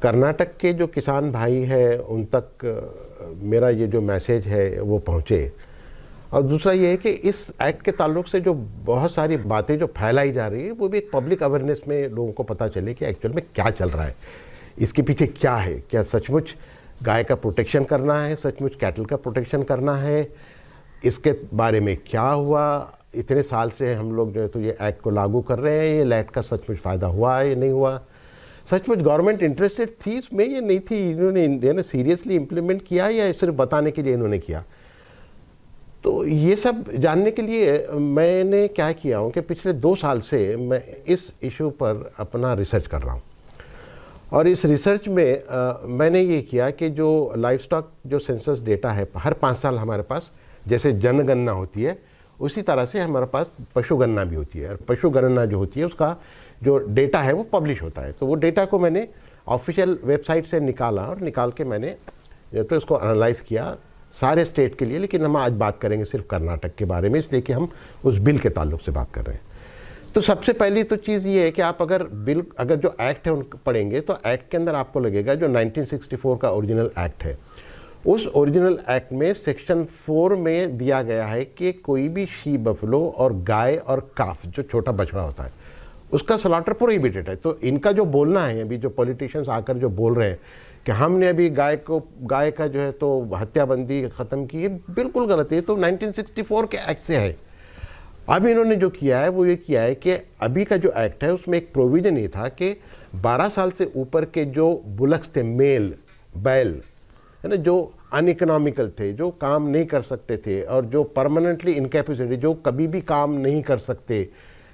कर्नाटक के जो किसान भाई हैं उन तक मेरा ये जो मैसेज है वो पहुँचे। और दूसरा ये है कि इस एक्ट के ताल्लुक से जो बहुत सारी बातें जो फैलाई जा रही है वो भी एक पब्लिक अवेयरनेस में लोगों को पता चले कि एक्चुअल में क्या चल रहा है, इसके पीछे क्या है। क्या सचमुच गाय का प्रोटेक्शन करना है, सचमुच कैटल का प्रोटेक्शन करना है, इसके बारे में क्या हुआ, इतने साल से हम लोग जो है तो ये एक्ट को लागू कर रहे हैं, ये एक्ट का सचमुच फ़ायदा हुआ है या नहीं हुआ, सचमुच गवर्नमेंट इंटरेस्टेड थी इसमें या नहीं थी, इन्होंने सीरियसली इम्प्लीमेंट किया या सिर्फ बताने के लिए इन्होंने किया। तो ये सब जानने के लिए मैंने क्या किया हूँ कि पिछले 2 साल से मैं इस इशू पर अपना रिसर्च कर रहा हूँ। और इस रिसर्च में मैंने ये किया कि जो लाइफ स्टॉक जो सेंसस डेटा है हर 5 साल हमारे पास, जैसे जनगणना होती है उसी तरह से हमारे पास पशुगणना भी होती है। और पशुगणना जो होती है उसका जो डेटा है वो पब्लिश होता है। तो वो डेटा को मैंने ऑफिशियल वेबसाइट से निकाला और निकाल के मैंने तो इसको एनालाइज किया सारे स्टेट के लिए। लेकिन हम आज बात करेंगे सिर्फ कर्नाटक के बारे में, इसलिए कि हम उस बिल के ताल्लुक से बात कर रहे हैं। तो सबसे पहली तो चीज़ ये है कि आप अगर जो एक्ट है उनको पढ़ेंगे तो एक्ट के अंदर आपको लगेगा जो 1964 का ओरिजिनल एक्ट है, उस ओरिजिनल एक्ट में सेक्शन 4 में दिया गया है कि कोई भी शी बफलो और गाय और काफ जो छोटा बछड़ा होता है उसका स्लॉटर प्रोहिबिटेड है। तो इनका जो बोलना है, अभी जो पॉलिटिशियंस आकर जो बोल रहे हैं कि हमने अभी गाय का जो है तो हत्याबंदी ख़त्म की है, बिल्कुल गलत है। तो 1964 के एक्ट से है। अब इन्होंने जो किया है वो ये किया है कि अभी का जो एक्ट है उसमें एक प्रोविज़न ये था कि 12 साल से ऊपर के जो बुलक्स थे, मेल बैल है ना, जो अनइकोनॉमिकल थे, जो काम नहीं कर सकते थे और जो परमानेंटली इनकैपेसिटी, जो कभी भी काम नहीं कर सकते,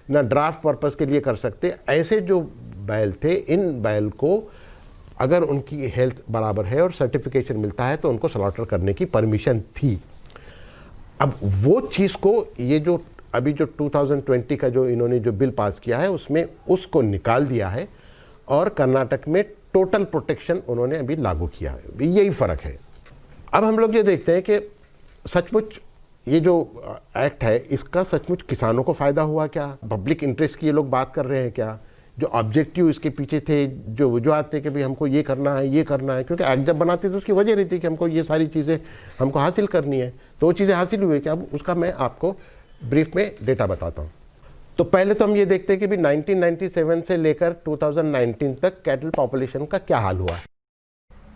ना ड्राफ्ट पर्पस के लिए कर सकते, ऐसे जो बैल थे, इन बैल को अगर उनकी हेल्थ बराबर है और सर्टिफिकेशन मिलता है तो उनको स्लॉटर करने की परमिशन थी। अब वो चीज़ को ये जो अभी जो 2020 का जो इन्होंने जो बिल पास किया है उसमें उसको निकाल दिया है और कर्नाटक में टोटल प्रोटेक्शन उन्होंने अभी लागू किया है। यही फ़र्क है। अब हम लोग ये देखते हैं कि सचमुच ये जो एक्ट है इसका सचमुच किसानों को फ़ायदा हुआ क्या, पब्लिक इंटरेस्ट की ये लोग बात कर रहे हैं क्या, जो ऑब्जेक्टिव इसके पीछे थे, जो वजूहत थे कि भाई हमको ये करना है ये करना है, क्योंकि एक्ट जब बनाते तो उसकी वजह रहती है कि हमको ये सारी चीज़ें हमको हासिल करनी है। तो वो चीज़ें हासिल हुई क्या, अब उसका मैं आपको ब्रीफ में डेटा बताता हूँ। तो पहले तो हम ये देखते हैं कि भी 1997 से लेकर 2019 तक कैटल पॉपुलेशन का क्या हाल हुआ है।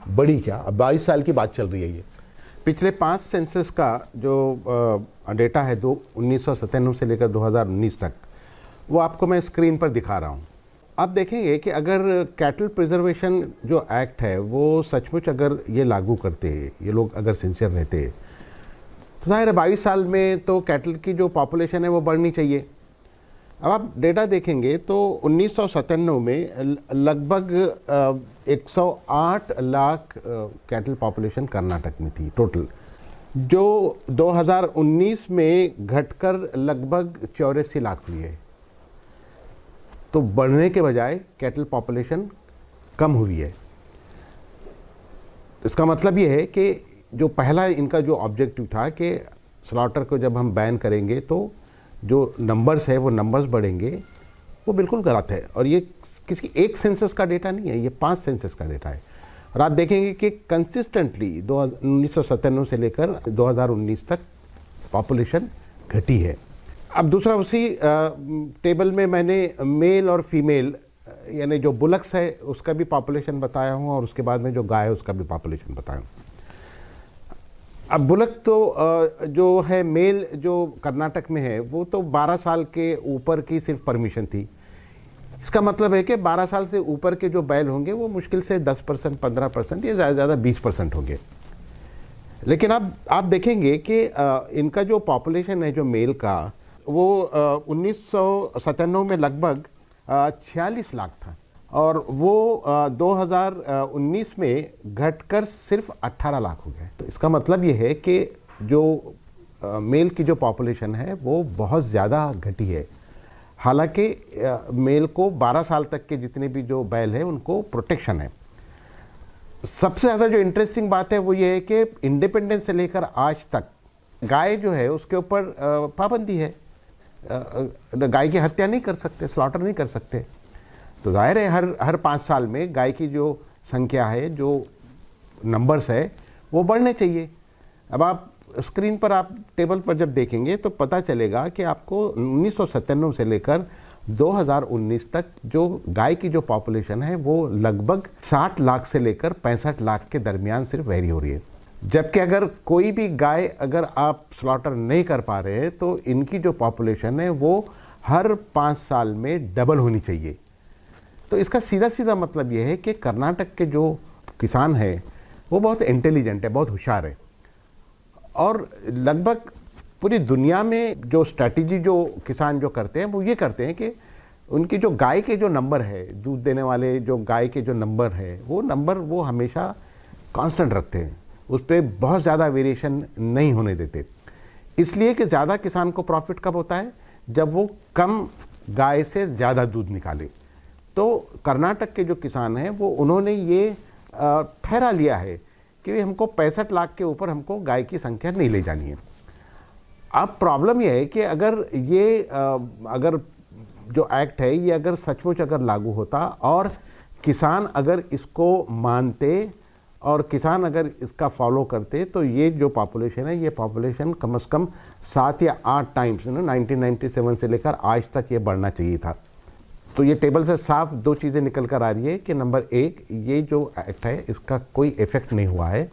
बड़ी क्या, अब 22 साल की बात चल रही है। ये पिछले 5 सेंसस का जो डेटा है 1997 से लेकर 2019 तक, वो आपको मैं स्क्रीन पर दिखा रहा हूँ। आप देखेंगे कि अगर कैटल प्रिजर्वेशन जो एक्ट है वो सचमुच अगर ये लागू करते, ये लोग अगर सिंसियर रहते, तो ज़ाहिर है 22 साल में तो कैटल की जो पॉपुलेशन है वो बढ़नी चाहिए। अब आप डेटा देखेंगे तो 1997 में लगभग 108 लाख कैटल पॉपुलेशन कर्नाटक में थी टोटल, जो 2019 में घटकर लगभग 84 लाख हुई है। तो बढ़ने के बजाय कैटल पॉपुलेशन कम हुई है। इसका मतलब ये है कि जो पहला इनका जो ऑब्जेक्टिव था कि स्लॉटर को जब हम बैन करेंगे तो जो नंबर्स है वो नंबर्स बढ़ेंगे, वो बिल्कुल गलत है। और ये किसी एक सेंसस का डेटा नहीं है, ये 5 सेंसस का डेटा है। और आप देखेंगे कि कंसिस्टेंटली 1997 से लेकर 2019 तक पॉपुलेशन घटी है। अब दूसरा उसी टेबल में मैंने मेल और फीमेल यानी जो बुलक्स है उसका भी पॉपुलेशन बताया हूँ और उसके बाद में जो गाय है उसका भी पॉपुलेशन बताया हूँ। अब बुलक तो जो है मेल जो कर्नाटक में है वो तो 12 साल के ऊपर की सिर्फ परमिशन थी। इसका मतलब है कि 12 साल से ऊपर के जो बैल होंगे वो मुश्किल से 10%, 15% या ज़्यादा से ज़्यादा 20% होंगे। लेकिन अब आप देखेंगे कि इनका जो पॉपुलेशन है जो मेल का वो 1997 में लगभग 46 लाख था और वो 2019 में घटकर सिर्फ 18 लाख हो गए। तो इसका मतलब ये है कि जो मेल की जो पॉपुलेशन है वो बहुत ज़्यादा घटी है। हालांकि मेल को 12 साल तक के जितने भी जो बैल है उनको प्रोटेक्शन है। सबसे ज़्यादा जो इंटरेस्टिंग बात है वो ये है कि इंडिपेंडेंस से लेकर आज तक गाय जो है उसके ऊपर पाबंदी है। गाय की हत्या नहीं कर सकते, स्लॉटर नहीं कर सकते। तो जाहिर है हर 5 साल में गाय की जो संख्या है, जो नंबर्स है, वो बढ़ने चाहिए। अब आप स्क्रीन पर आप टेबल पर जब देखेंगे तो पता चलेगा कि आपको 1997 से लेकर 2019 तक जो गाय की जो पॉपुलेशन है वो लगभग 60 लाख से लेकर 65 लाख के दरमियान सिर्फ वेरी हो रही है। जबकि अगर कोई भी गाय अगर आप स्लॉटर नहीं कर पा रहे हैं तो इनकी जो पॉपुलेशन है वो हर 5 साल में डबल होनी चाहिए। तो इसका सीधा सीधा मतलब ये है कि कर्नाटक के जो किसान हैं वो बहुत इंटेलिजेंट है, बहुत होशियार है, और लगभग पूरी दुनिया में जो स्ट्रैटेजी जो किसान जो करते हैं वो ये करते हैं कि उनकी जो गाय के जो नंबर है, दूध देने वाले जो गाय के जो नंबर है, वो नंबर वो हमेशा कांस्टेंट रखते हैं, उस पर बहुत ज़्यादा वेरिएशन नहीं होने देते। इसलिए कि ज़्यादा किसान को प्रॉफिट कब होता है, जब वो कम गाय से ज़्यादा दूध निकाले। तो कर्नाटक के जो किसान हैं वो उन्होंने ये ठहरा लिया है कि हमको 65 लाख के ऊपर हमको गाय की संख्या नहीं ले जानी है। अब प्रॉब्लम यह है कि अगर ये अगर जो एक्ट है ये अगर सचमुच अगर लागू होता और किसान अगर इसको मानते और किसान अगर इसका फॉलो करते तो ये जो पॉपुलेशन है ये पॉपुलेशन कम से कम 7 या 8 टाइम्स 1997 से लेकर आज तक ये बढ़ना चाहिए था। तो ये टेबल से साफ 2 चीज़ें निकल कर आ रही है कि नंबर 1 ये जो एक्ट है इसका कोई इफ़ेक्ट नहीं हुआ है,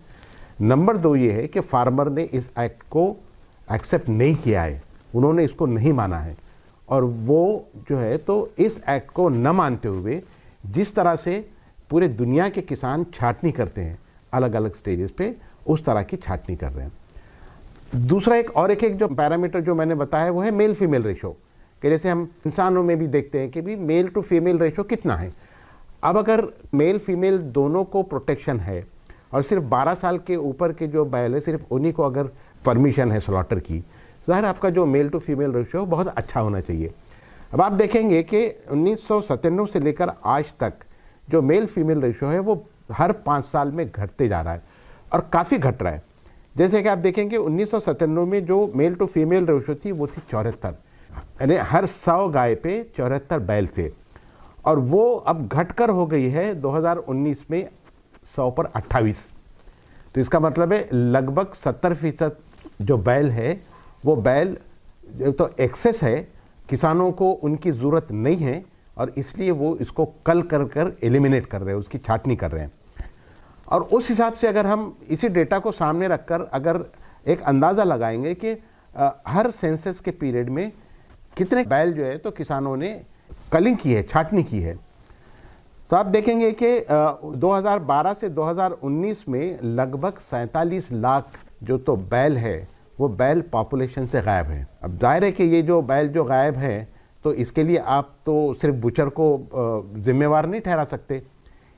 नंबर 2 ये है कि फार्मर ने इस एक्ट को एक्सेप्ट नहीं किया है, उन्होंने इसको नहीं माना है, और वो जो है तो इस एक्ट को न मानते हुए जिस तरह से पूरे दुनिया के किसान छाटनी करते हैं अलग अलग स्टेजेस पे, उस तरह की छाटनी कर रहे हैं। दूसरा एक जो पैरामीटर जो मैंने बताया वो है मेल फीमेल रेशो, कि जैसे हम इंसानों में भी देखते हैं कि भी मेल टू फीमेल रेशो कितना है। अब अगर मेल फीमेल दोनों को प्रोटेक्शन है और सिर्फ 12 साल के ऊपर के जो बैल है सिर्फ उन्हीं को अगर परमिशन है स्लॉटर की, ज़ाहिर आपका जो मेल टू फीमेल रेशो बहुत अच्छा होना चाहिए। अब आप देखेंगे कि 1997 से लेकर आज तक जो मेल फीमेल रेशो है वो हर 5 साल में घटते जा रहा है और काफ़ी घट रहा है। जैसे कि आप देखेंगे 1997 में जो मेल टू फीमेल रेशो थी वो थी 74, यानी हर 100 गाय पे 74 बैल थे, और वो अब घटकर हो गई है 2019 में 100 पर 28। तो इसका मतलब है लगभग 70% जो बैल है वो बैल तो एक्सेस है, किसानों को उनकी ज़रूरत नहीं है और इसलिए वो इसको कल कर कर एलिमिनेट कर रहे हैं, उसकी छाटनी कर रहे हैं। और उस हिसाब से अगर हम इसी डेटा को सामने रखकर अगर एक अंदाज़ा लगाएंगे कि हर सेंसस के पीरियड में कितने बैल जो है तो किसानों ने कलिंग की है, छाटनी की है, तो आप देखेंगे कि 2012 से 2019 में लगभग 47 लाख जो तो बैल है वो बैल पॉपुलेशन से गायब है। अब जाहिर है कि ये जो बैल जो गायब है तो इसके लिए आप तो सिर्फ बुचर को जिम्मेवार नहीं ठहरा सकते,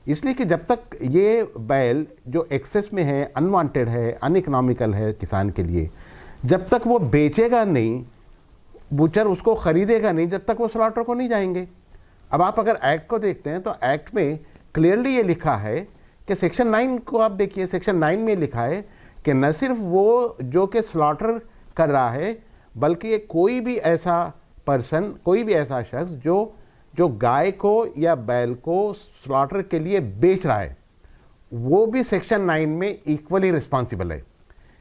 इसलिए कि जब तक ये बैल जो एक्सेस में है, अनवांटेड है, अनइकोनॉमिकल है किसान के लिए, जब तक वो बेचेगा नहीं, बुचर उसको ख़रीदेगा नहीं, जब तक वो स्लॉटर को नहीं जाएंगे। अब आप अगर एक्ट को देखते हैं तो एक्ट में क्लियरली ये लिखा है कि सेक्शन 9 को आप देखिए, सेक्शन 9 में लिखा है कि न सिर्फ वो जो कि स्लॉटर कर रहा है बल्कि कोई भी ऐसा पर्सन, कोई भी ऐसा शख्स जो गाय को या बैल को स्लॉटर के लिए बेच रहा है वो भी सेक्शन 9 में इक्वली रिस्पॉन्सिबल है।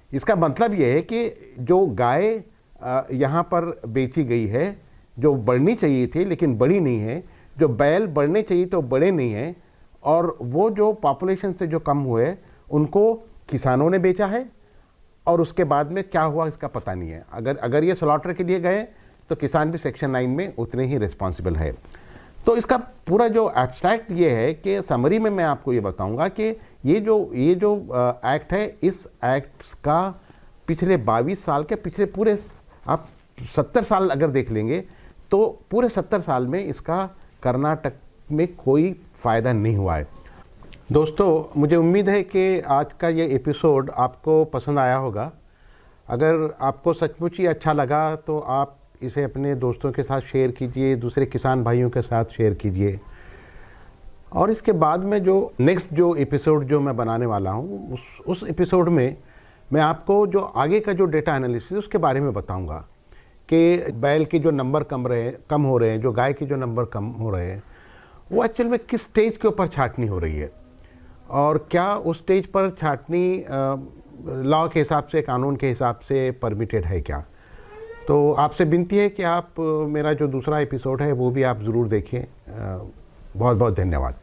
इसका मतलब ये है कि जो गाय यहाँ पर बेची गई है जो बढ़नी चाहिए थी लेकिन बढ़ी नहीं है, जो बैल बढ़ने चाहिए तो बढ़े नहीं हैं, और वो जो पॉपुलेशन से जो कम हुए उनको किसानों ने बेचा है और उसके बाद में क्या हुआ इसका पता नहीं है। अगर ये स्लॉटर के लिए गए तो किसान भी सेक्शन 9 में उतने ही रिस्पॉन्सिबल है। तो इसका पूरा जो एब्स्ट्रैक्ट ये है कि समरी में मैं आपको ये बताऊंगा कि ये जो एक्ट है, इस एक्ट का पिछले 22 साल के पिछले पूरे आप 70 साल अगर देख लेंगे तो पूरे 70 साल में इसका कर्नाटक में कोई फ़ायदा नहीं हुआ है। दोस्तों, मुझे उम्मीद है कि आज का ये एपिसोड आपको पसंद आया होगा। अगर आपको सचमुच ही अच्छा लगा तो आप इसे अपने दोस्तों के साथ शेयर कीजिए, दूसरे किसान भाइयों के साथ शेयर कीजिए, और इसके बाद में जो नेक्स्ट जो एपिसोड जो मैं बनाने वाला हूँ उस एपिसोड में मैं आपको जो आगे का जो डेटा एनालिसिस उसके बारे में बताऊंगा कि बैल के जो नंबर कम हो रहे हैं, जो गाय के जो नंबर कम हो रहे हैं, वो एक्चुअल में किस स्टेज के ऊपर छाटनी हो रही है। और क्या उस स्टेज पर छाटनी लॉ के हिसाब से, कानून के हिसाब से परमिटेड है क्या। तो आपसे विनती है कि आप मेरा जो दूसरा एपिसोड है वो भी आप ज़रूर देखें। बहुत बहुत धन्यवाद।